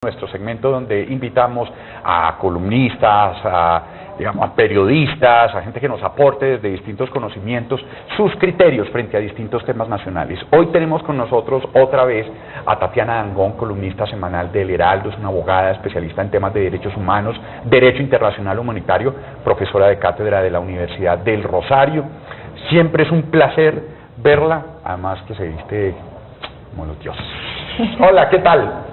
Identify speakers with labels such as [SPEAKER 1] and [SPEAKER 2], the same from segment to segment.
[SPEAKER 1] Nuestro segmento donde invitamos a columnistas, a periodistas, a gente que nos aporte desde distintos conocimientos sus criterios frente a distintos temas nacionales. Hoy tenemos con nosotros otra vez a Tatiana Dangond, columnista semanal del Heraldo, es una abogada especialista en temas de derechos humanos, derecho internacional humanitario, profesora de cátedra de la Universidad del Rosario. Siempre es un placer verla, además que se viste como los dioses. Hola, ¿qué tal?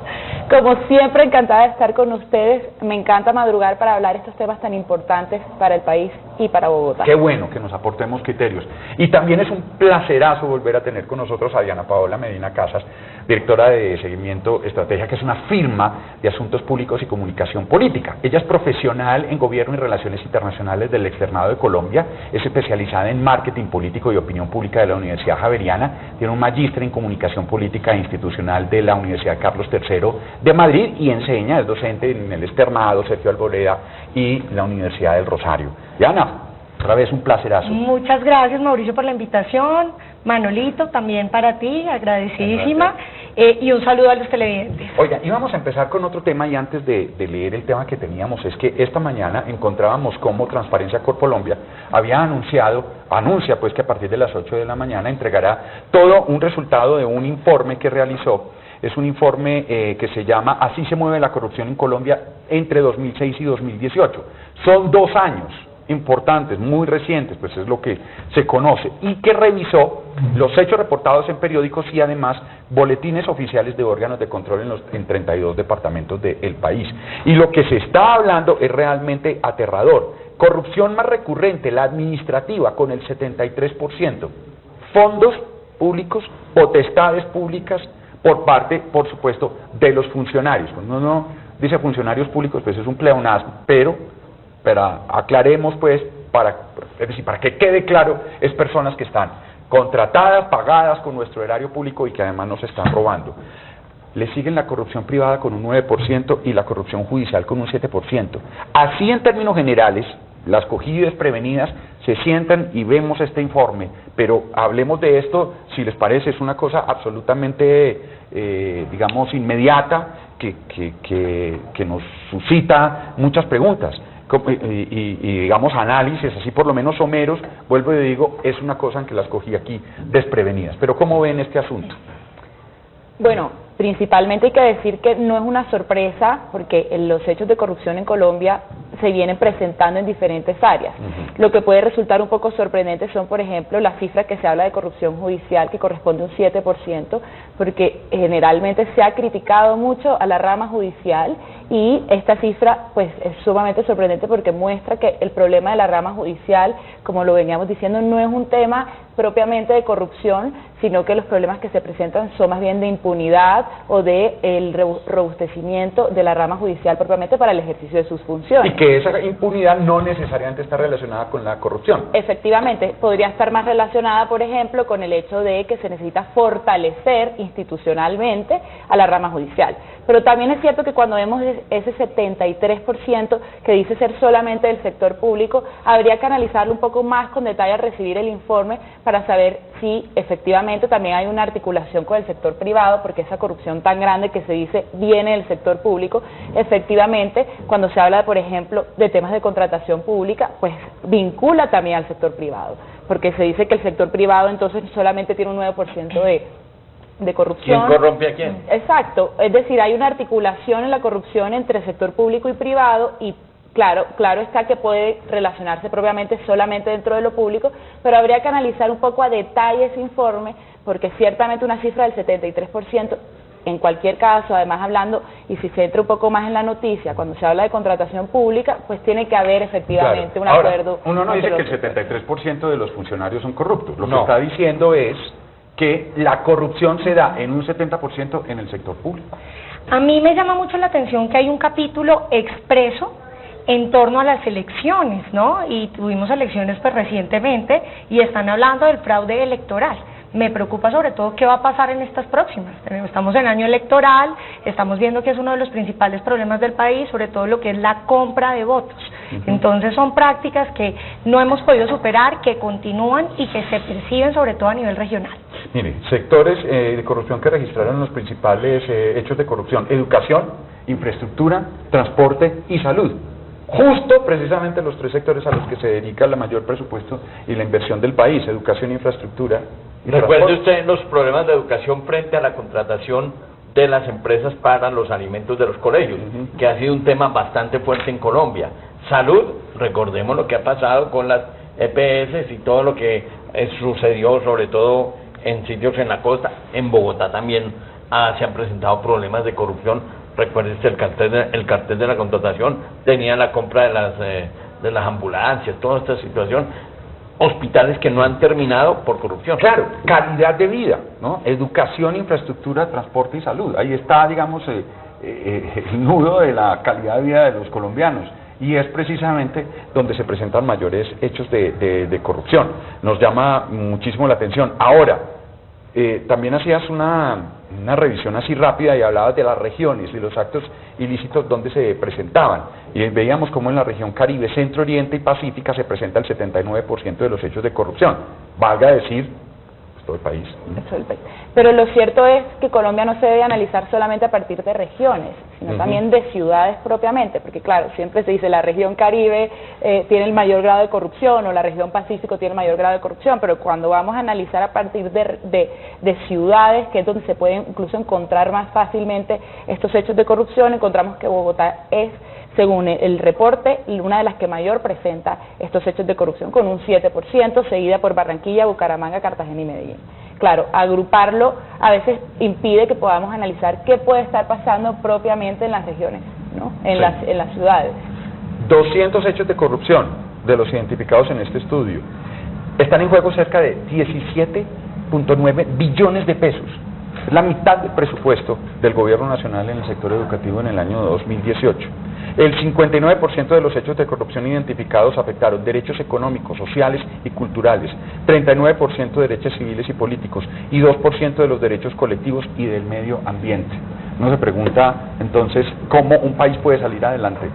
[SPEAKER 2] Como siempre, encantada de estar con ustedes. Me encanta madrugar para hablar estos temas tan importantes para el país y para Bogotá.
[SPEAKER 1] Qué bueno que nos aportemos criterios. Y también es un placerazo volver a tener con nosotros a Diana Paola Medina Casas, directora de Seguimiento Estrategia, que es una firma de asuntos públicos y comunicación política. Ella es profesional en Gobierno y Relaciones Internacionales del Externado de Colombia, es especializada en marketing político y opinión pública de la Universidad Javeriana, tiene un magíster en comunicación política e institucional de la Universidad Carlos III de Madrid y enseña, es docente en el Externado, Sergio Alboreda y la Universidad del Rosario. Diana, otra vez un placerazo.
[SPEAKER 3] Muchas gracias, Mauricio, por la invitación. Manolito, también para ti, agradecidísima. Y un saludo a los televidentes.
[SPEAKER 1] Oiga, y vamos a empezar con otro tema, y antes de leer el tema que teníamos, es que esta mañana encontrábamos cómo Transparencia Corpolombia había anuncia pues que a partir de las 8 de la mañana entregará todo un resultado de un informe que realizó. Es un informe que se llama Así se mueve la corrupción en Colombia entre 2006 y 2018. Son 2 años importantes, muy recientes, pues es lo que se conoce, y que revisó los hechos reportados en periódicos y además boletines oficiales de órganos de control en 32 departamentos del país. Y lo que se está hablando es realmente aterrador. Corrupción más recurrente, la administrativa, con el 73%. Fondos públicos, potestades públicas, por parte, por supuesto, de los funcionarios. Cuando uno dice funcionarios públicos, pues es un pleonasmo, pero aclaremos, pues, es decir, para que quede claro, es personas que están contratadas, pagadas con nuestro erario público y que además nos están robando. Le siguen la corrupción privada con un 9% y la corrupción judicial con un 7%. Así, en términos generales, las cogidas prevenidas se sientan y vemos este informe, pero hablemos de esto, si les parece, es una cosa absolutamente, digamos, inmediata, que nos suscita muchas preguntas y digamos, análisis, así por lo menos someros. Vuelvo y digo, es una cosa en que las cogí aquí desprevenidas. Pero ¿cómo ven este asunto?
[SPEAKER 2] Bueno, principalmente hay que decir que no es una sorpresa, porque los hechos de corrupción en Colombia se vienen presentando en diferentes áreas. Lo que puede resultar un poco sorprendente son, por ejemplo, las cifras que se habla de corrupción judicial, que corresponde a un 7%, porque generalmente se ha criticado mucho a la rama judicial, y esta cifra pues es sumamente sorprendente porque muestra que el problema de la rama judicial, como lo veníamos diciendo, no es un tema propiamente de corrupción, sino que los problemas que se presentan son más bien de impunidad o de el robustecimiento de la rama judicial propiamente para el ejercicio de sus funciones.
[SPEAKER 1] Y que esa impunidad no necesariamente está relacionada con la corrupción.
[SPEAKER 2] Efectivamente, podría estar más relacionada, por ejemplo, con el hecho de que se necesita fortalecer institucionalmente a la rama judicial. Pero también es cierto que cuando vemos ese 73% que dice ser solamente del sector público, habría que analizarlo un poco más con detalle al recibir el informe para saber si efectivamente también hay una articulación con el sector privado, porque esa corrupción tan grande que se dice viene del sector público, efectivamente, cuando se habla, por ejemplo, de temas de contratación pública, pues vincula también al sector privado, porque se dice que el sector privado entonces solamente tiene un 9% de corrupción.
[SPEAKER 1] ¿Quién corrompe a quién?
[SPEAKER 2] Exacto, es decir, hay una articulación en la corrupción entre sector público y privado, y claro está que puede relacionarse propiamente solamente dentro de lo público, pero habría que analizar un poco a detalle ese informe, porque ciertamente una cifra del 73%, en cualquier caso, además hablando, y si se entra un poco más en la noticia, cuando se habla de contratación pública, pues tiene que haber efectivamente un acuerdo.
[SPEAKER 1] Uno no dice que el 73% de los funcionarios son corruptos, lo que está diciendo es que la corrupción se da en un 70% en el sector público.
[SPEAKER 3] A mí me llama mucho la atención que hay un capítulo expreso en torno a las elecciones, ¿no? Y tuvimos elecciones pues recientemente y están hablando del fraude electoral. Me preocupa sobre todo qué va a pasar en estas próximas. Estamos en año electoral, estamos viendo que es uno de los principales problemas del país, sobre todo lo que es la compra de votos. Entonces son prácticas que no hemos podido superar, que continúan y que se perciben sobre todo a nivel regional.
[SPEAKER 1] Mire, sectores de corrupción que registraron los principales hechos de corrupción: educación, infraestructura, transporte y salud. Justo precisamente los tres sectores a los que se dedica el mayor presupuesto y la inversión del país: educación, infraestructura y
[SPEAKER 4] Recuerde
[SPEAKER 1] transporte.
[SPEAKER 4] usted los problemas de educación frente a la contratación de las empresas para los alimentos de los colegios, que ha sido un tema bastante fuerte en Colombia. Salud, recordemos lo que ha pasado con las EPS y todo lo que sucedió, sobre todo en sitios en la costa. En Bogotá también se han presentado problemas de corrupción. Recuerden el cartel de la contratación tenía la compra de las ambulancias, toda esta situación, hospitales que no han terminado por corrupción.
[SPEAKER 1] Claro, calidad de vida, ¿no? Educación, infraestructura, transporte y salud. Ahí está, digamos, el nudo de la calidad de vida de los colombianos. Y es precisamente donde se presentan mayores hechos de corrupción. Nos llama muchísimo la atención. Ahora, también hacías una revisión así rápida y hablabas de las regiones y los actos ilícitos donde se presentaban. Y veíamos cómo en la región Caribe, Centro Oriente y Pacífica se presenta el 79% de los hechos de corrupción. Valga decir, todo el país.
[SPEAKER 2] Pero lo cierto es que Colombia no se debe analizar solamente a partir de regiones, sino también de ciudades propiamente, porque claro, siempre se dice la región Caribe tiene el mayor grado de corrupción o la región Pacífico tiene el mayor grado de corrupción, pero cuando vamos a analizar a partir de ciudades, que es donde se pueden incluso encontrar más fácilmente estos hechos de corrupción, encontramos que Bogotá es, según el reporte, una de las que mayor presenta estos hechos de corrupción, con un 7%, seguida por Barranquilla, Bucaramanga, Cartagena y Medellín. Claro, agruparlo a veces impide que podamos analizar qué puede estar pasando propiamente en las regiones, ¿no? En las ciudades.
[SPEAKER 1] 200 hechos de corrupción de los identificados en este estudio. Están en juego cerca de 17.9 billones de pesos. Es la mitad del presupuesto del gobierno nacional en el sector educativo en el año 2018. El 59% de los hechos de corrupción identificados afectaron derechos económicos, sociales y culturales, 39% de derechos civiles y políticos y 2% de los derechos colectivos y del medio ambiente. Uno se pregunta entonces cómo un país puede salir adelante.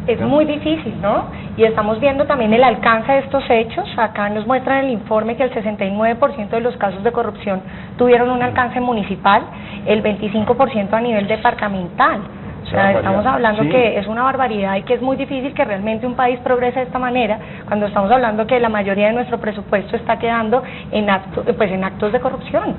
[SPEAKER 3] Es muy difícil, ¿no? Y estamos viendo también el alcance de estos hechos. Acá nos muestran en el informe que el 69% de los casos de corrupción tuvieron un alcance municipal, el 25% a nivel departamental. O sea, estamos hablando que es una barbaridad y que es muy difícil que realmente un país progrese de esta manera cuando estamos hablando que la mayoría de nuestro presupuesto está quedando en actos de corrupción.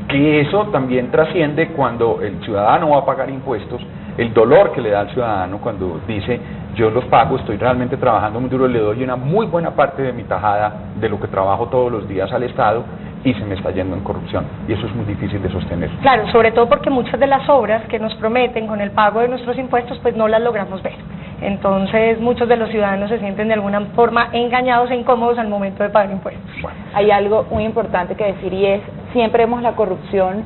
[SPEAKER 1] Que eso también trasciende cuando el ciudadano va a pagar impuestos, el dolor que le da al ciudadano cuando dice yo los pago, estoy realmente trabajando muy duro, le doy una muy buena parte de mi tajada de lo que trabajo todos los días al Estado y se me está yendo en corrupción, y eso es muy difícil de sostener.
[SPEAKER 3] Claro, sobre todo porque muchas de las obras que nos prometen con el pago de nuestros impuestos pues no las logramos ver. Entonces muchos de los ciudadanos se sienten de alguna forma engañados e incómodos al momento de pagar impuestos.
[SPEAKER 1] Bueno.
[SPEAKER 2] Hay algo muy importante que decir y es, siempre vemos la corrupción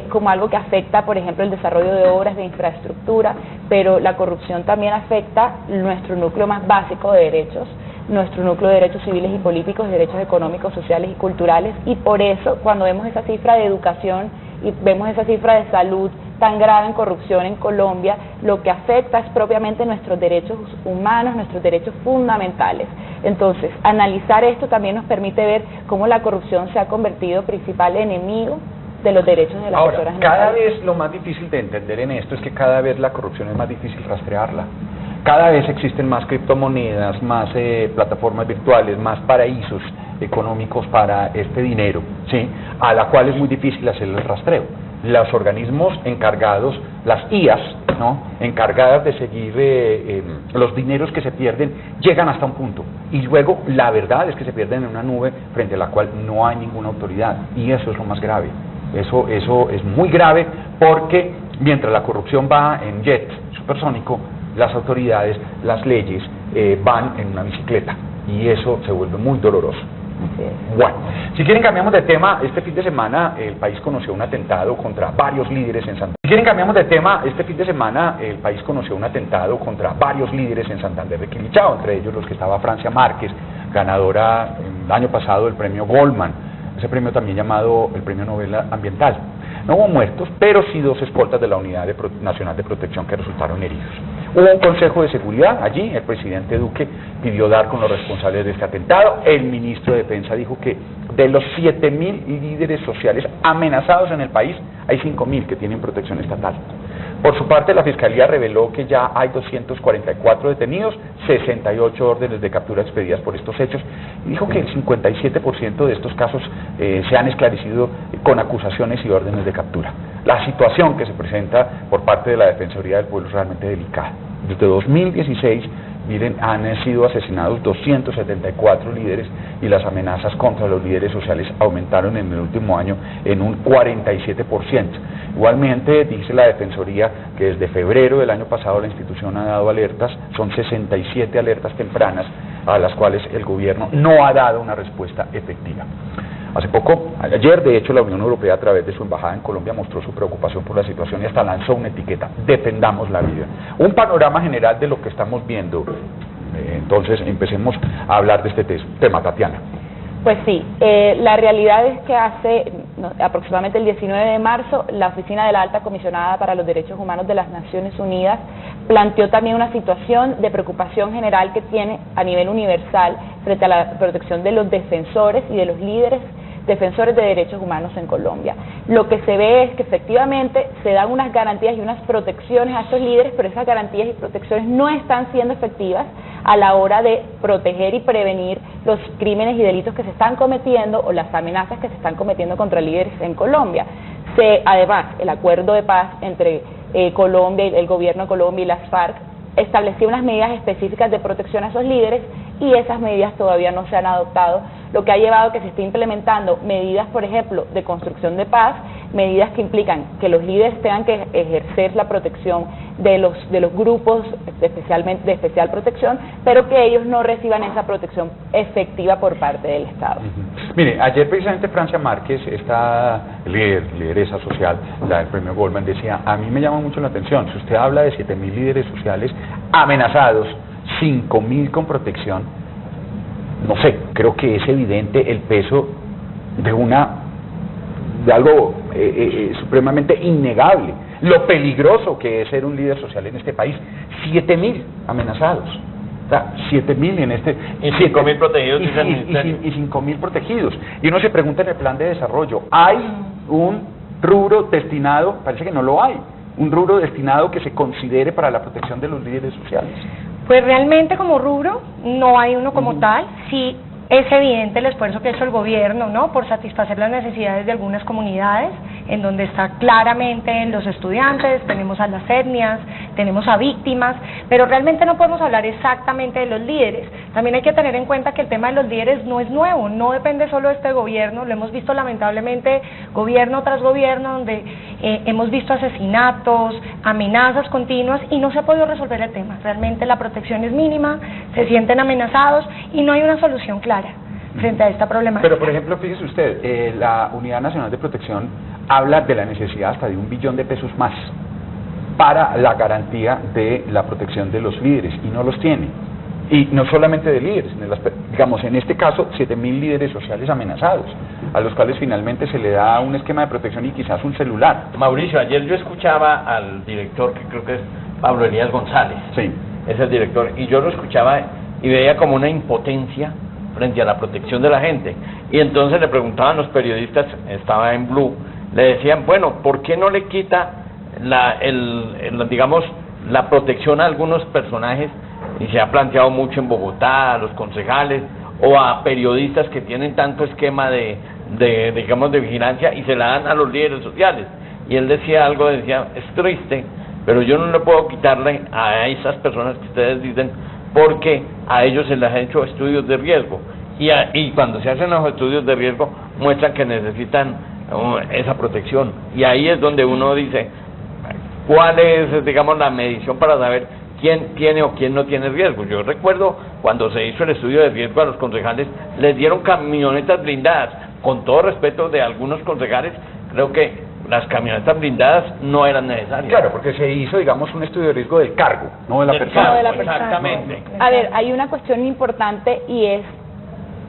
[SPEAKER 2] como algo que afecta, por ejemplo, el desarrollo de obras de infraestructura, pero la corrupción también afecta nuestro núcleo más básico de derechos, nuestro núcleo de derechos civiles y políticos, derechos económicos, sociales y culturales, y por eso cuando vemos esa cifra de educación y vemos esa cifra de salud tan grave en corrupción en Colombia, lo que afecta es propiamente nuestros derechos humanos, nuestros derechos fundamentales. Entonces, analizar esto también nos permite ver cómo la corrupción se ha convertido en principal enemigo de los derechos de las personas.
[SPEAKER 1] Ahora, cada vez lo más difícil de entender en esto es que cada vez la corrupción es más difícil rastrearla. Cada vez existen más criptomonedas, más plataformas virtuales, más paraísos económicos para este dinero, ¿sí? A la cual es muy difícil hacer el rastreo. Los organismos encargados, las IAS, ¿no?, encargadas de seguir los dineros que se pierden, llegan hasta un punto. Y luego la verdad es que se pierden en una nube frente a la cual no hay ninguna autoridad. Y eso es lo más grave. Eso es muy grave porque mientras la corrupción va en jet supersónico, las autoridades, las leyes van en una bicicleta y eso se vuelve muy doloroso. Bueno, si quieren cambiamos de tema. Este fin de semana el país conoció un atentado contra varios líderes en Santander. De Quilichao, entre ellos los que estaba Francia Márquez, ganadora el año pasado del premio Goldman, ese premio también llamado el Premio Nobel Ambiental. No hubo muertos, pero sí 2 escoltas de la Unidad Nacional de Protección que resultaron heridos. Hubo un consejo de seguridad allí, el presidente Duque pidió dar con los responsables de este atentado. El ministro de Defensa dijo que de los 7.000 líderes sociales amenazados en el país, hay 5.000 que tienen protección estatal. Por su parte, la Fiscalía reveló que ya hay 244 detenidos, 68 órdenes de captura expedidas por estos hechos, y dijo que el 57% de estos casos se han esclarecido con acusaciones y órdenes de captura. La situación que se presenta por parte de la Defensoría del Pueblo es realmente delicada. Desde 2016, miren, han sido asesinados 274 líderes y las amenazas contra los líderes sociales aumentaron en el último año en un 47%. Igualmente, dice la Defensoría que desde febrero del año pasado la institución ha dado alertas, son 67 alertas tempranas a las cuales el gobierno no ha dado una respuesta efectiva. Ayer, de hecho, la Unión Europea, a través de su embajada en Colombia, mostró su preocupación por la situación y hasta lanzó una etiqueta: defendamos la vida. Un panorama general de lo que estamos viendo. Entonces, empecemos a hablar de este tema, Tatiana.
[SPEAKER 2] Pues sí, la realidad es que hace aproximadamente el 19 de marzo, la Oficina de la Alta Comisionada para los Derechos Humanos de las Naciones Unidas planteó también una situación de preocupación general que tiene a nivel universal frente a la protección de los defensores y de los líderes defensores de derechos humanos en Colombia. Lo que se ve es que efectivamente se dan unas garantías y unas protecciones a estos líderes, pero esas garantías y protecciones no están siendo efectivas a la hora de proteger y prevenir los crímenes y delitos que se están cometiendo o las amenazas que se están cometiendo contra líderes en Colombia. Además, el acuerdo de paz entre Colombia, el gobierno de Colombia y las FARC estableció unas medidas específicas de protección a esos líderes y esas medidas todavía no se han adoptado, lo que ha llevado a que se esté implementando medidas, por ejemplo, de construcción de paz, medidas que implican que los líderes tengan que ejercer la protección de los grupos de especial protección, pero que ellos no reciban esa protección efectiva por parte del Estado.
[SPEAKER 1] Mire, ayer precisamente Francia Márquez, esta lideresa social, la del premio Goldman, decía: a mí me llama mucho la atención, si usted habla de 7.000 líderes sociales amenazados, 5.000 con protección, no sé, creo que es evidente el peso de algo supremamente innegable, lo peligroso que es ser un líder social en este país. 7.000 amenazados, o sea, 7.000 en este...
[SPEAKER 4] Y 5.000 protegidos,
[SPEAKER 1] y 5.000 protegidos. Y uno se pregunta en el plan de desarrollo, ¿hay un rubro destinado? Parece que no lo hay, un rubro destinado que se considere para la protección de los líderes sociales.
[SPEAKER 3] Pues realmente como rubro no hay uno como tal. Sí es evidente el esfuerzo que ha hecho el gobierno, ¿no?, por satisfacer las necesidades de algunas comunidades, en donde está claramente los estudiantes, tenemos a las etnias, tenemos a víctimas, pero realmente no podemos hablar exactamente de los líderes. También hay que tener en cuenta que el tema de los líderes no es nuevo, no depende solo de este gobierno, lo hemos visto lamentablemente gobierno tras gobierno, donde hemos visto asesinatos, amenazas continuas y no se ha podido resolver el tema. Realmente la protección es mínima, se sienten amenazados y no hay una solución clara frente a esta problemática.
[SPEAKER 1] Pero, por ejemplo, fíjese usted, la Unidad Nacional de Protección habla de la necesidad hasta de $1 billón más para la garantía de la protección de los líderes, y no los tiene. Y no solamente de líderes, digamos, en este caso, 7.000 líderes sociales amenazados, a los cuales finalmente se le da un esquema de protección y quizás un celular.
[SPEAKER 4] Mauricio, ayer yo escuchaba al director, que creo que es Pablo Elías González,
[SPEAKER 1] sí,
[SPEAKER 4] es el director, y yo lo escuchaba y veía como una impotencia frente a la protección de la gente. Y entonces le preguntaban los periodistas, estaba en Blue, le decían, bueno, ¿por qué no le quita digamos, la protección a algunos personajes? Y se ha planteado mucho en Bogotá, a los concejales o a periodistas que tienen tanto esquema digamos, de vigilancia, y se la dan a los líderes sociales. Y él decía algo, decía, es triste, pero yo no le puedo quitarle a esas personas que ustedes dicen, porque a ellos se les ha hecho estudios de riesgo, y cuando se hacen los estudios de riesgo muestran que necesitan esa protección, y ahí es donde uno dice cuál es, digamos, la medición para saber quién tiene o quién no tiene riesgo. Yo recuerdo cuando se hizo el estudio de riesgo a los concejales, les dieron camionetas blindadas, con todo respeto de algunos concejales, creo que las camionetas blindadas no eran necesarias.
[SPEAKER 1] Claro, porque se hizo, digamos, un estudio de riesgo del cargo, no de la persona.
[SPEAKER 2] No de la persona.
[SPEAKER 4] Exactamente.
[SPEAKER 2] A ver, hay una cuestión importante y es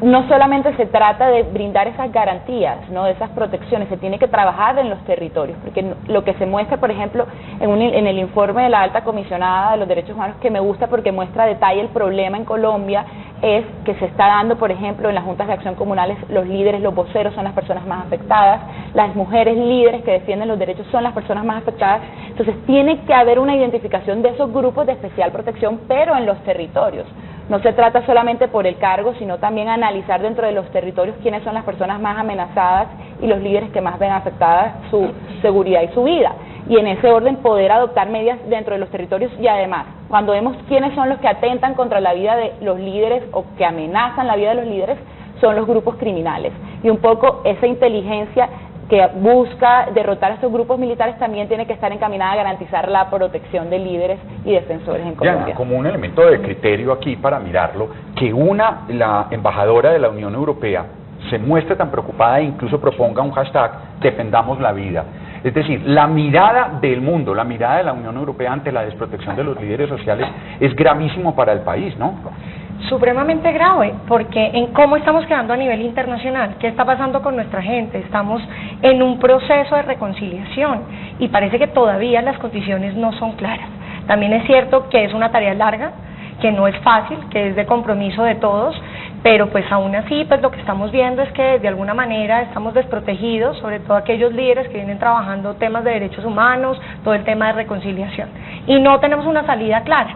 [SPEAKER 2] no solamente se trata de brindar esas garantías, ¿no?, de esas protecciones, se tiene que trabajar en los territorios, porque lo que se muestra, por ejemplo, en el informe de la alta comisionada de los derechos humanos, que me gusta porque muestra a detalle el problema en Colombia, es que se está dando, por ejemplo, en las juntas de acción comunales, los líderes, los voceros son las personas más afectadas, las mujeres líderes que defienden los derechos son las personas más afectadas. Entonces tiene que haber una identificación de esos grupos de especial protección, pero en los territorios. No se trata solamente por el cargo, sino también analizar dentro de los territorios quiénes son las personas más amenazadas y los líderes que más ven afectadas su seguridad y su vida. Y en ese orden poder adoptar medidas dentro de los territorios, y además, cuando vemos quiénes son los que atentan contra la vida de los líderes o que amenazan la vida de los líderes, son los grupos criminales. Y un poco esa inteligencia que busca derrotar a estos grupos militares también tiene que estar encaminada a garantizar la protección de líderes y defensores en Colombia.
[SPEAKER 1] Diana, como un elemento de criterio aquí para mirarlo, que la embajadora de la Unión Europea se muestre tan preocupada e incluso proponga un hashtag defendamos la vida. Es decir, la mirada del mundo, la mirada de la Unión Europea ante la desprotección de los líderes sociales es gravísimo para el país, ¿no?
[SPEAKER 3] Supremamente grave, porque en cómo estamos quedando a nivel internacional, qué está pasando con nuestra gente, estamos en un proceso de reconciliación y parece que todavía las condiciones no son claras. También es cierto que es una tarea larga, que no es fácil, que es de compromiso de todos, pero pues aún así pues lo que estamos viendo es que de alguna manera estamos desprotegidos, sobre todo aquellos líderes que vienen trabajando temas de derechos humanos, todo el tema de reconciliación, y no tenemos una salida clara.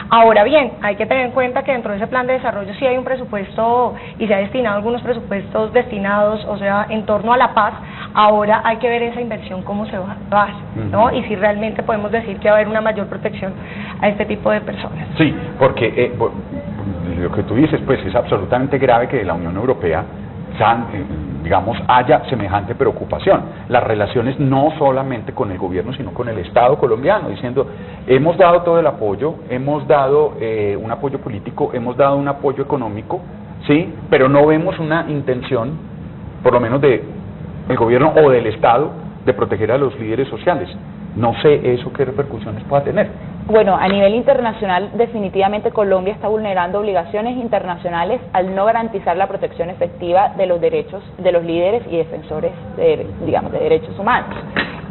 [SPEAKER 3] Ahora bien, hay que tener en cuenta que dentro de ese plan de desarrollo sí hay un presupuesto y se ha destinado algunos presupuestos destinados, o sea, en torno a la paz. Ahora hay que ver esa inversión cómo se va a dar, ¿no? Y si realmente podemos decir que va a haber una mayor protección a este tipo de personas.
[SPEAKER 1] Sí, porque lo que tú dices, pues es absolutamente grave que la Unión Europea digamos, haya semejante preocupación. Las relaciones no solamente con el gobierno, sino con el Estado colombiano, diciendo, hemos dado todo el apoyo, hemos dado un apoyo político, hemos dado un apoyo económico, sí, pero no vemos una intención, por lo menos del gobierno o del Estado, de proteger a los líderes sociales. No sé eso qué repercusiones pueda tener.
[SPEAKER 2] Bueno, a nivel internacional, definitivamente Colombia está vulnerando obligaciones internacionales al no garantizar la protección efectiva de los derechos de los líderes y defensores de derechos humanos.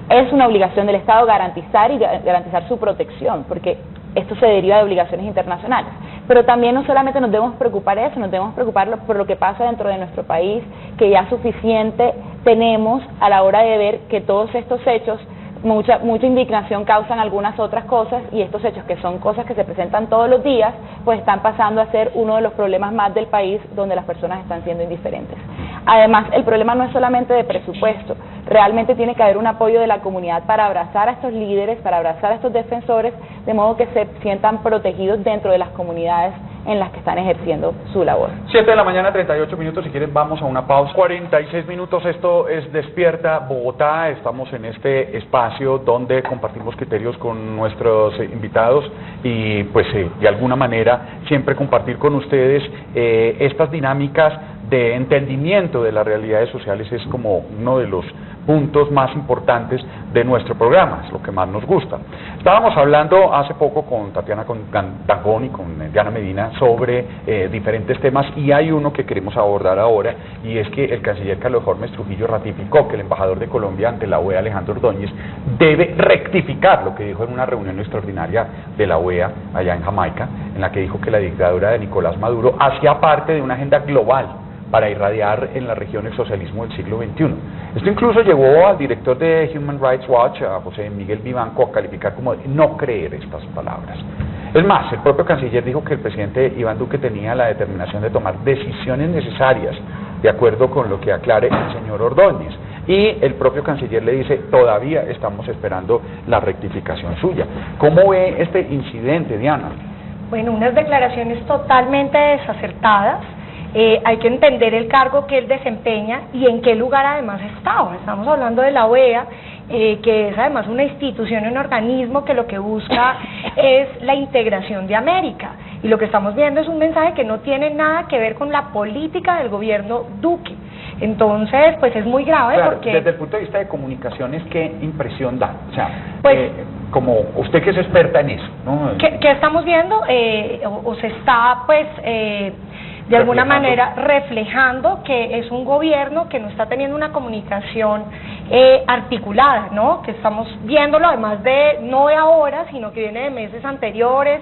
[SPEAKER 2] Es una obligación del Estado garantizar su protección, porque esto se deriva de obligaciones internacionales. Pero también no solamente nos debemos preocupar eso, nos debemos preocupar por lo que pasa dentro de nuestro país, que ya suficiente tenemos a la hora de ver que todos estos hechos, mucha indignación causan algunas otras cosas, y estos hechos, que son cosas que se presentan todos los días, pues están pasando a ser uno de los problemas más del país, donde las personas están siendo indiferentes. Además, el problema no es solamente de presupuesto, realmente tiene que haber un apoyo de la comunidad para abrazar a estos líderes, para abrazar a estos defensores, de modo que se sientan protegidos dentro de las comunidades en las que están ejerciendo su labor.
[SPEAKER 1] 7 de la mañana, 38 minutos, si quieren vamos a una pausa. 46 minutos, esto es Despierta Bogotá, estamos en este espacio donde compartimos criterios con nuestros invitados y pues de alguna manera siempre compartir con ustedes estas dinámicas de entendimiento de las realidades sociales es como uno de los puntos más importantes de nuestro programa, es lo que más nos gusta. Estábamos hablando hace poco con Tatiana Dangond y con Diana Medina sobre diferentes temas, y hay uno que queremos abordar ahora, y es que el canciller Carlos Holmes Trujillo ratificó que el embajador de Colombia ante la OEA, Alejandro Ordóñez, debe rectificar lo que dijo en una reunión extraordinaria de la OEA allá en Jamaica, en la que dijo que la dictadura de Nicolás Maduro hacía parte de una agenda global para irradiar en la región el socialismo del siglo XXI. Esto incluso llevó al director de Human Rights Watch, a José Miguel Vivanco, a calificar como de no creer estas palabras. Es más, el propio canciller dijo que el presidente Iván Duque tenía la determinación de tomar decisiones necesarias de acuerdo con lo que aclare el señor Ordóñez. Y el propio canciller le dice, todavía estamos esperando la rectificación suya. ¿Cómo ve este incidente, Diana?
[SPEAKER 3] Bueno, unas declaraciones totalmente desacertadas. Hay que entender el cargo que él desempeña y en qué lugar además estaba. Estamos hablando de la OEA, que es además una institución, un organismo que lo que busca es la integración de América. Y lo que estamos viendo es un mensaje que no tiene nada que ver con la política del gobierno Duque. Entonces, pues es muy grave,
[SPEAKER 1] claro,
[SPEAKER 3] porque...
[SPEAKER 1] Desde el punto de vista de comunicaciones, ¿qué impresión da? O sea,
[SPEAKER 3] pues,
[SPEAKER 1] como usted que es experta en eso, ¿no?
[SPEAKER 3] ¿Qué estamos viendo? O se está, pues... de alguna manera reflejando que es un gobierno que no está teniendo una comunicación articulada, ¿no? Que estamos viéndolo además de, no de ahora, sino que viene de meses anteriores,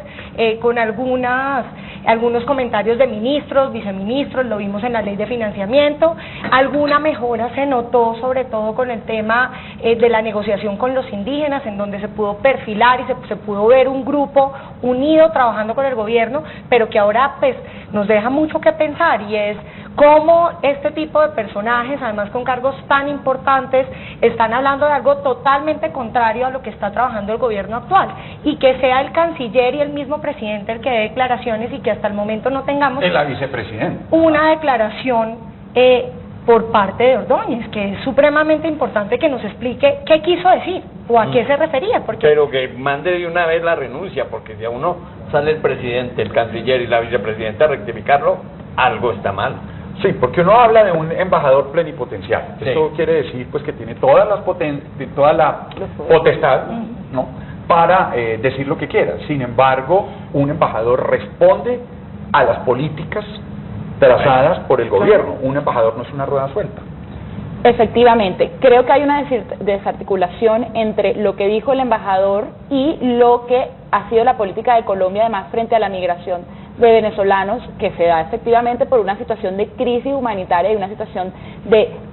[SPEAKER 3] con algunos comentarios de ministros, viceministros, lo vimos en la ley de financiamiento, alguna mejora se notó sobre todo con el tema de la negociación con los indígenas, en donde se pudo perfilar y se pudo ver un grupo unido trabajando con el gobierno, pero que ahora pues nos deja mucho que pensar, y es cómo este tipo de personajes, además con cargos tan importantes, están hablando de algo totalmente contrario a lo que está trabajando el gobierno actual, y que sea el canciller y el mismo presidente el que dé declaraciones y que hasta el momento no tengamos
[SPEAKER 1] la vicepresidenta
[SPEAKER 3] una declaración por parte de Ordóñez, que es supremamente importante que nos explique qué quiso decir o a qué se refería.
[SPEAKER 4] Pero que mande de una vez la renuncia, porque si a uno sale el presidente, el canciller y la vicepresidenta a rectificarlo, algo está mal.
[SPEAKER 1] Sí, porque uno habla de un embajador plenipotenciario.
[SPEAKER 4] Sí.
[SPEAKER 1] Esto quiere decir pues que tiene toda la potestad, ¿no?, para decir lo que quiera. Sin embargo, un embajador responde a las políticas trazadas por el gobierno. Un embajador no es una rueda suelta.
[SPEAKER 2] Efectivamente, creo que hay una desarticulación entre lo que dijo el embajador y lo que ha sido la política de Colombia, además frente a la migración de venezolanos, que se da efectivamente por una situación de crisis humanitaria y una situación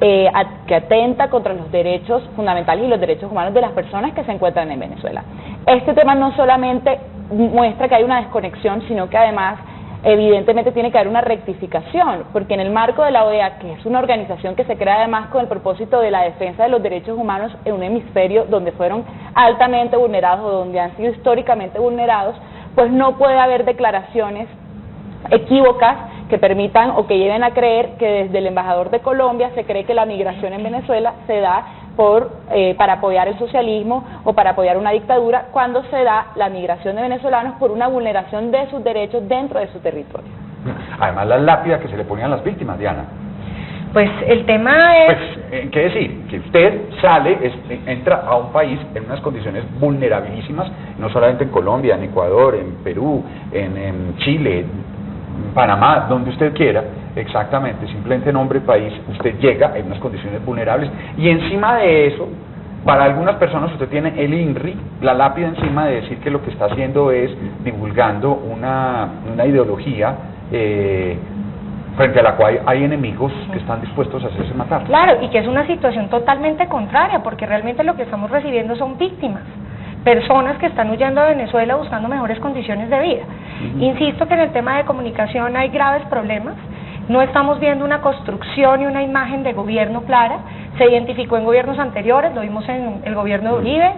[SPEAKER 2] que atenta contra los derechos fundamentales y los derechos humanos de las personas que se encuentran en Venezuela. Este tema no solamente muestra que hay una desconexión, sino que además evidentemente tiene que haber una rectificación, porque en el marco de la OEA, que es una organización que se crea además con el propósito de la defensa de los derechos humanos en un hemisferio donde fueron altamente vulnerados o donde han sido históricamente vulnerados, pues no puede haber declaraciones equívocas que permitan o que lleven a creer que desde el embajador de Colombia se cree que la migración en Venezuela se da para apoyar el socialismo o para apoyar una dictadura, cuando se da la migración de venezolanos por una vulneración de sus derechos dentro de su territorio.
[SPEAKER 1] Además, las lápidas que se le ponían a las víctimas, Diana.
[SPEAKER 3] Pues el tema es...
[SPEAKER 1] Pues, ¿qué decir? Que usted sale, entra a un país en unas condiciones vulnerabilísimas, no solamente en Colombia, en Ecuador, en Perú, en Chile, en Panamá, donde usted quiera, exactamente, simplemente nombre país, usted llega en unas condiciones vulnerables, y encima de eso, para algunas personas usted tiene el INRI, la lápida encima de decir que lo que está haciendo es divulgando una ideología frente a la cual hay enemigos que están dispuestos a hacerse matar.
[SPEAKER 3] Claro, y que es una situación totalmente contraria, porque realmente lo que estamos recibiendo son víctimas, personas que están huyendo de Venezuela buscando mejores condiciones de vida. Insisto que en el tema de comunicación hay graves problemas, no estamos viendo una construcción y una imagen de gobierno clara. Se identificó en gobiernos anteriores, lo vimos en el gobierno de Uribe,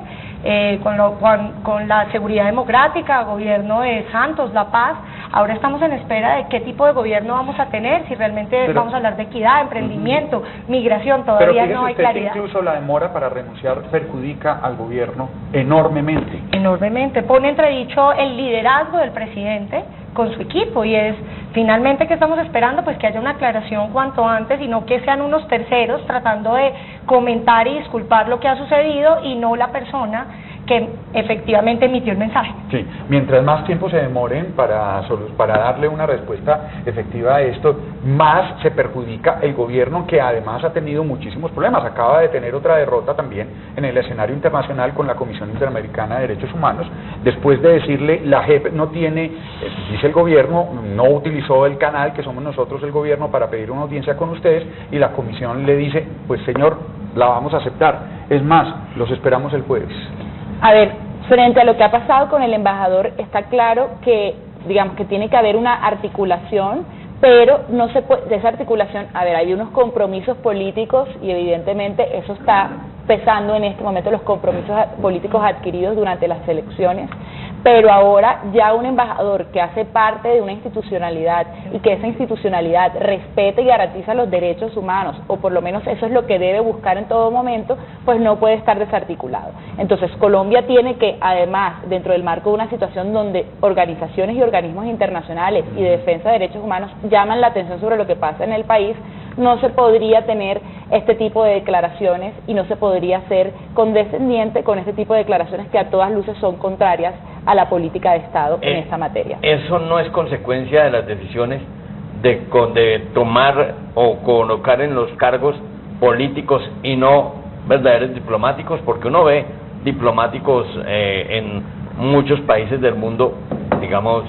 [SPEAKER 3] con la seguridad democrática, gobierno de Santos, La Paz. Ahora estamos en espera de qué tipo de gobierno vamos a tener, si realmente vamos a hablar de equidad, emprendimiento, migración, todavía no hay claridad.
[SPEAKER 1] Que incluso la demora para renunciar perjudica al gobierno enormemente.
[SPEAKER 3] Enormemente, pone entredicho el liderazgo del presidente con su equipo, y es finalmente que estamos esperando, pues que haya una aclaración cuanto antes y no que sean unos terceros tratando de comentar y disculpar lo que ha sucedido y no la persona que efectivamente emitió el mensaje.
[SPEAKER 1] Sí, mientras más tiempo se demoren para darle una respuesta efectiva a esto, más se perjudica el gobierno, que además ha tenido muchísimos problemas. Acaba de tener otra derrota también en el escenario internacional con la Comisión Interamericana de Derechos Humanos, después de decirle, la JEP no tiene, dice el gobierno, no utilizó el canal que somos nosotros el gobierno para pedir una audiencia con ustedes, y la comisión le dice, pues señor, la vamos a aceptar, es más, los esperamos el jueves.
[SPEAKER 2] A ver, frente a lo que ha pasado con el embajador, está claro que, digamos, que tiene que haber una articulación, pero no se puede, de esa articulación, a ver, hay unos compromisos políticos y evidentemente eso está pesando en este momento, los compromisos políticos adquiridos durante las elecciones, pero ahora ya un embajador que hace parte de una institucionalidad y que esa institucionalidad respete y garantiza los derechos humanos, o por lo menos eso es lo que debe buscar en todo momento, pues no puede estar desarticulado. Entonces Colombia tiene que, además, dentro del marco de una situación donde organizaciones y organismos internacionales y de defensa de derechos humanos llaman la atención sobre lo que pasa en el país, no se podría tener este tipo de declaraciones y no se podría ser condescendiente con este tipo de declaraciones que a todas luces son contrarias a la política de Estado en esta materia.
[SPEAKER 4] Eso no es consecuencia de las decisiones de tomar o colocar en los cargos políticos y no verdaderos diplomáticos, porque uno ve diplomáticos en muchos países del mundo, digamos,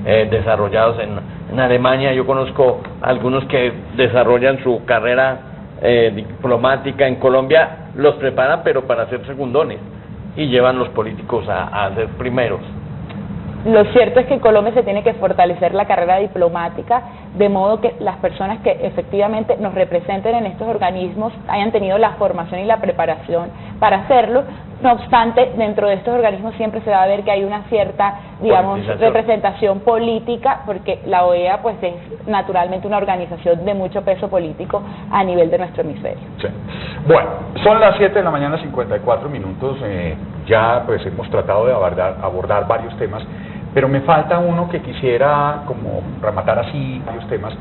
[SPEAKER 4] desarrollados. En Alemania yo conozco algunos que desarrollan su carrera diplomática. En Colombia los preparan pero para ser segundones y llevan los políticos a ser primeros.
[SPEAKER 2] Lo cierto es que en Colombia se tiene que fortalecer la carrera diplomática, de modo que las personas que efectivamente nos representen en estos organismos hayan tenido la formación y la preparación para hacerlo. No obstante, dentro de estos organismos siempre se va a ver que hay una cierta, digamos, representación política, porque la OEA pues es naturalmente una organización de mucho peso político a nivel de nuestro hemisferio.
[SPEAKER 1] Sí. Bueno, son las 7 de la mañana, 54 minutos, ya pues hemos tratado de abordar varios temas, pero me falta uno que quisiera como rematar así, varios temas,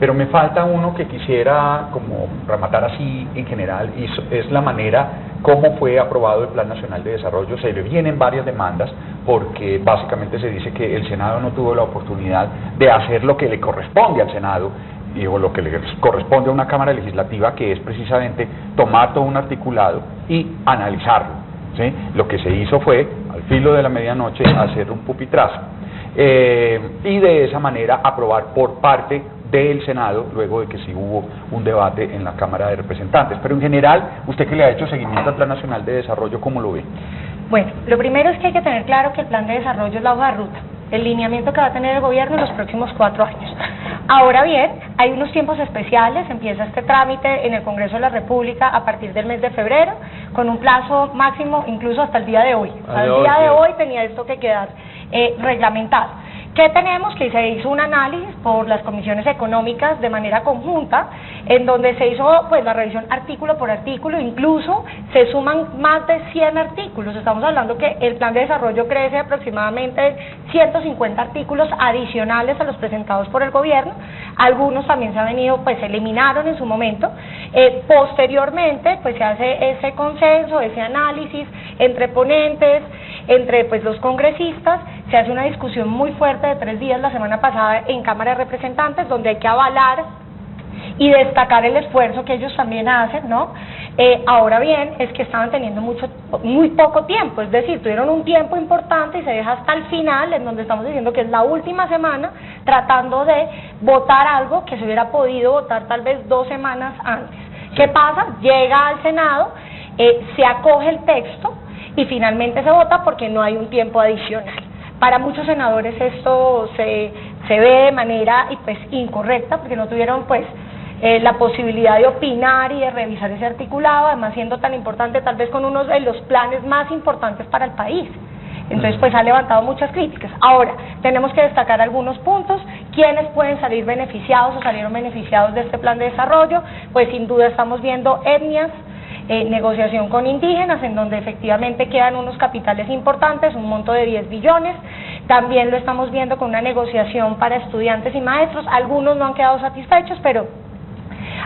[SPEAKER 1] pero me falta uno que quisiera como rematar así en general, y es la manera como fue aprobado el Plan Nacional de Desarrollo. Se le vienen varias demandas porque básicamente se dice que el Senado no tuvo la oportunidad de hacer lo que le corresponde al Senado o lo que le corresponde a una Cámara Legislativa, que es precisamente tomar todo un articulado y analizarlo, ¿sí? Lo que se hizo fue, al filo de la medianoche, hacer un pupitrazo y de esa manera aprobar por parte del Senado, luego de que sí hubo un debate en la Cámara de Representantes. Pero en general, usted que le ha hecho seguimiento al Plan Nacional de Desarrollo, ¿cómo lo ve?
[SPEAKER 3] Bueno, lo primero es que hay que tener claro que el Plan de Desarrollo es la hoja de ruta, el lineamiento que va a tener el gobierno en los próximos 4 años. Ahora bien, hay unos tiempos especiales, empieza este trámite en el Congreso de la República a partir del mes de febrero, con un plazo máximo incluso hasta el día de hoy. Al día de hoy tenía esto que quedar reglamentado. ¿Qué tenemos? Que se hizo un análisis por las comisiones económicas de manera conjunta, en donde se hizo pues la revisión artículo por artículo, incluso se suman más de 100 artículos. Estamos hablando que el plan de desarrollo crece aproximadamente 150 artículos adicionales a los presentados por el gobierno. Algunos también se han venido, pues se eliminaron en su momento. Posteriormente pues se hace ese consenso, ese análisis entre ponentes, entre pues los congresistas. Se hace una discusión muy fuerte de 3 días la semana pasada en Cámara de Representantes, donde hay que avalar y destacar el esfuerzo que ellos también hacen, ¿no? Ahora bien, es que estaban teniendo muy poco tiempo, es decir, tuvieron un tiempo importante y se deja hasta el final, en donde estamos diciendo que es la última semana, tratando de votar algo que se hubiera podido votar tal vez 2 semanas antes. ¿Qué pasa? Llega al Senado, se acoge el texto y finalmente se vota porque no hay un tiempo adicional. Para muchos senadores esto se ve de manera pues incorrecta, porque no tuvieron pues la posibilidad de opinar y de revisar ese articulado, además siendo tan importante, tal vez con uno de los planes más importantes para el país. Entonces pues ha levantado muchas críticas. Ahora, tenemos que destacar algunos puntos. ¿Quiénes pueden salir beneficiados o salieron beneficiados de este plan de desarrollo? Pues sin duda estamos viendo etnias, negociación con indígenas, en donde efectivamente quedan unos capitales importantes, un monto de 10 billones. También lo estamos viendo con una negociación para estudiantes y maestros. Algunos no han quedado satisfechos, pero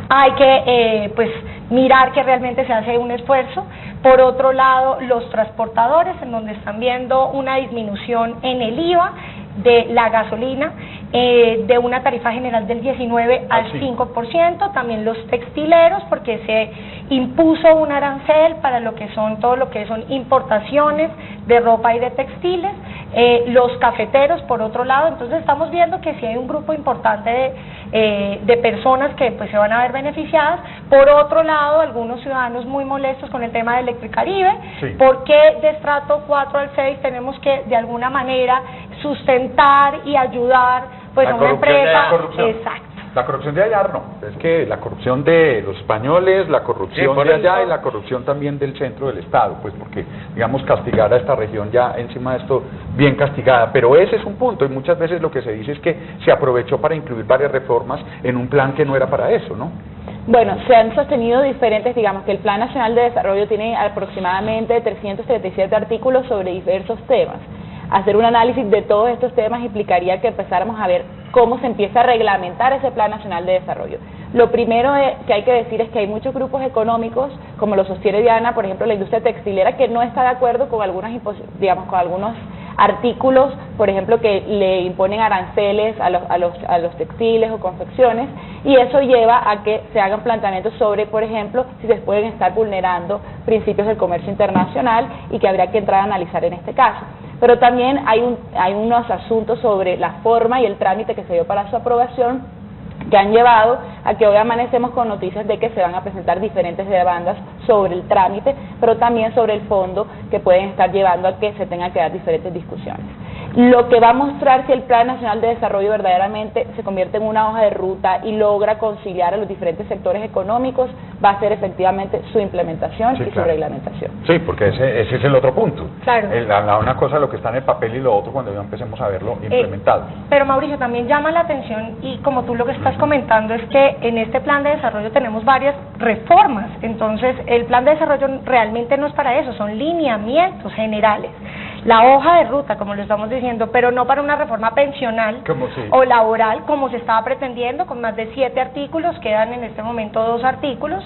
[SPEAKER 3] hay que pues mirar que realmente se hace un esfuerzo. Por otro lado, los transportadores, en donde están viendo una disminución en el IVA de la gasolina, de una tarifa general del 19 al 5%, también los textileros, porque se impuso un arancel para lo que son todo lo que son importaciones de ropa y de textiles, los cafeteros por otro lado. Entonces estamos viendo que sí hay un grupo importante de personas que pues se van a ver beneficiadas. Por otro lado, algunos ciudadanos muy molestos con el tema de Electricaribe, porque de estrato 4 al 6 tenemos que de alguna manera sustentar y ayudar pues a una empresa. Exacto.
[SPEAKER 1] La corrupción de allá no, es que la corrupción de los españoles, la corrupción de allá y la corrupción también del centro del Estado, pues porque, digamos, castigar a esta región ya encima de esto bien castigada, pero ese es un punto y muchas veces lo que se dice es que se aprovechó para incluir varias reformas en un plan que no era para eso, ¿no?
[SPEAKER 2] Bueno, se han sostenido diferentes, digamos que el Plan Nacional de Desarrollo tiene aproximadamente 337 artículos sobre diversos temas. Hacer un análisis de todos estos temas implicaría que empezáramos a ver cómo se empieza a reglamentar ese Plan Nacional de Desarrollo. Lo primero que hay que decir es que hay muchos grupos económicos, como lo sostiene Diana, por ejemplo la industria textilera, que no está de acuerdo con algunas, digamos, con algunos artículos, por ejemplo, que le imponen aranceles a los textiles o confecciones, y eso lleva a que se hagan planteamientos sobre, por ejemplo, si se pueden estar vulnerando principios del comercio internacional y que habría que entrar a analizar en este caso. Pero también hay unos asuntos sobre la forma y el trámite que se dio para su aprobación, que han llevado a que hoy amanecemos con noticias de que se van a presentar diferentes demandas sobre el trámite, pero también sobre el fondo, que pueden estar llevando a que se tengan que dar diferentes discusiones. Lo que va a mostrar si el Plan Nacional de Desarrollo verdaderamente se convierte en una hoja de ruta y logra conciliar a los diferentes sectores económicos, va a ser efectivamente su implementación y su reglamentación.
[SPEAKER 1] Sí, porque ese es el otro punto.
[SPEAKER 3] Claro.
[SPEAKER 1] Una cosa es lo que está en el papel y lo otro cuando ya empecemos a verlo implementado.
[SPEAKER 3] Pero Mauricio, también llama la atención, y como tú lo que estás comentando, es que en este plan de desarrollo tenemos varias reformas. Entonces, el plan de desarrollo realmente no es para eso, son lineamientos generales. La hoja de ruta, como lo estamos diciendo, pero no para una reforma pensional o laboral, como se estaba pretendiendo, con más de 7 artículos, quedan en este momento 2 artículos,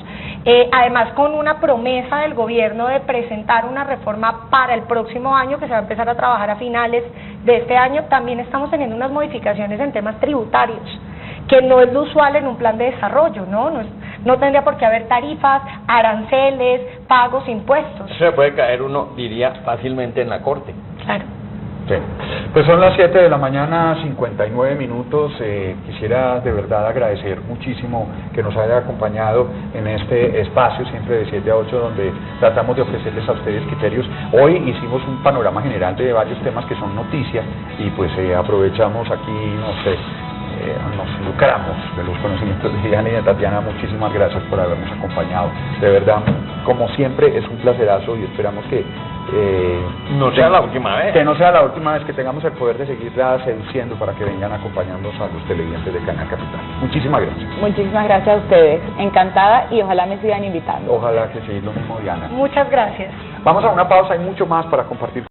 [SPEAKER 3] además con una promesa del gobierno de presentar una reforma para el próximo año, que se va a empezar a trabajar a finales de este año. También estamos teniendo unas modificaciones en temas tributarios, que no es lo usual en un plan de desarrollo, ¿no? No tendría por qué haber tarifas, aranceles, pagos, impuestos.
[SPEAKER 4] Se puede caer uno, diría, fácilmente en la Corte.
[SPEAKER 3] Claro.
[SPEAKER 1] Sí. Pues son las 7 de la mañana, 59 minutos. Quisiera de verdad agradecer muchísimo que nos haya acompañado en este espacio, siempre de 7 a 8, donde tratamos de ofrecerles a ustedes criterios. Hoy hicimos un panorama general de varios temas que son noticias y pues aprovechamos aquí, no sé, nos lucramos de los conocimientos de Diana y de Tatiana. Muchísimas gracias por habernos acompañado. De verdad, como siempre, es un placerazo y esperamos que
[SPEAKER 4] no sea la última vez.
[SPEAKER 1] Que no sea la última vez, que tengamos el poder de seguirla seduciendo para que vengan acompañándonos a los televidentes de Canal Capital. Muchísimas gracias.
[SPEAKER 2] Muchísimas gracias a ustedes. Encantada y ojalá me sigan invitando.
[SPEAKER 1] Ojalá que sí, lo mismo, Diana.
[SPEAKER 3] Muchas gracias.
[SPEAKER 1] Vamos a una pausa, hay mucho más para compartir con